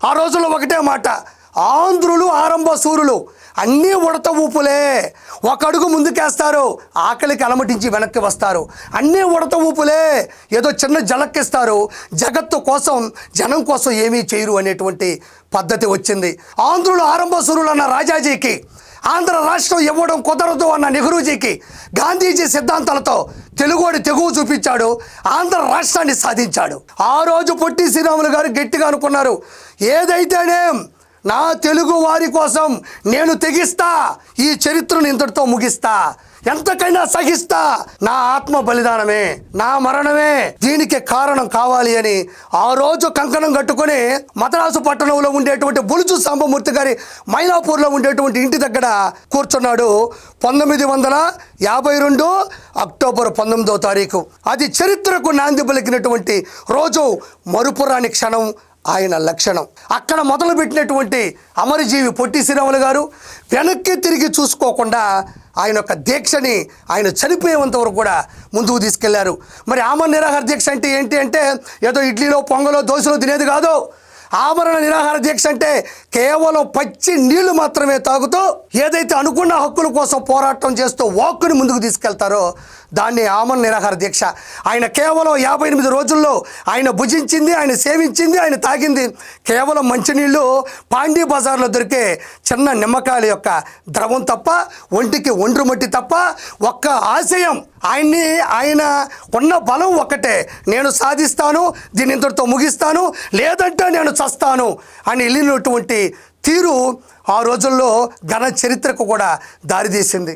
ఆ రోజుల్లో ఒకటే మాట, ఆంధ్రులు ఆరంభ సూరులు, అన్నీ ఉడత ఊపులే. ఒక అడుగు ముందుకేస్తారు, ఆకలికి అలమటించి వెనక్కి వస్తారు. అన్నీ ఉడత ఊపులే, ఏదో చిన్న జలక్కిస్తారు, జగత్తు కోసం జనం కోసం ఏమీ చేయరు అనేటువంటి పద్ధతి వచ్చింది. ఆంధ్రులు ఆరంభ సూరులు అన్న రాజాజీకి ఆంధ్ర రాష్ట్రం ఇవ్వడం కుదరదు అన్న నెహ్రూజీకి గాంధీజీ సిద్ధాంతాలతో తెలుగోడి తెగువ చూపించాడు, ఆంధ్ర రాష్ట్రాన్ని సాధించాడు. ఆ రోజు పొట్టి శ్రీరాములు గారు గట్టిగా అనుకున్నారు, ఏదైతేనేం నా తెలుగు వారి కోసం నేను తెగిస్తా, ఈ చరిత్రను ఇంతటితో ముగిస్తా, ఎంతకైనా సహిస్తా, నా ఆత్మ బలిదానమే, నా మరణమే దీనికి కారణం కావాలి అని ఆ రోజు కంకణం కట్టుకొని మద్రాసు పట్టణంలో ఉండేటువంటి బులుచు సాంబమూర్తి గారి మైలాపూర్లో ఉండేటువంటి ఇంటి దగ్గర కూర్చున్నాడు. 1952 అక్టోబర్ 19వ తారీఖు. అది చరిత్రకు నాంది పలికినటువంటి రోజు, మరుపురాని క్షణం ఆయన లక్షణం. అక్కడ మొదలుపెట్టినటువంటి అమరజీవి పొట్టి శ్రీరాములు గారు వెనక్కి తిరిగి చూసుకోకుండా ఆయన యొక్క దీక్షని ఆయన చనిపోయేంత వరకు కూడా ముందుకు తీసుకెళ్లారు. మరి ఆమరణ నిరాహార దీక్ష అంటే ఏంటి అంటే ఏదో ఇడ్లీలో పొంగలో దోశలో తినేది కాదు. ఆమరణ నిరాహార దీక్ష అంటే కేవలం పచ్చి నీళ్లు మాత్రమే తాగుతూ ఏదైతే అనుకున్న హక్కుల కోసం పోరాటం చేస్తూ వాక్కుని ముందుకు తీసుకెళ్తారో దాన్ని ఆమరణ నిరాహార దీక్ష. ఆయన కేవలం 58 రోజుల్లో ఆయన భుజించింది, ఆయన సేవించింది, ఆయన తాగింది కేవలం మంచినీళ్ళు, పాండీ బజార్లో దొరికే చిన్న నిమ్మకాయల యొక్క ద్రవం తప్ప, ఒంటికి ఒండ్రు మట్టి తప్ప, ఒక్క ఆశయం ఆయన ఉన్న బలం ఒక్కటే, నేను సాధిస్తాను, దీని ఇంతటితో ముగిస్తాను, లేదంటే నేను చస్తాను అని వెళ్ళినటువంటి తీరు ఆ రోజుల్లో ఘన చరిత్రకు కూడా దారితీసింది.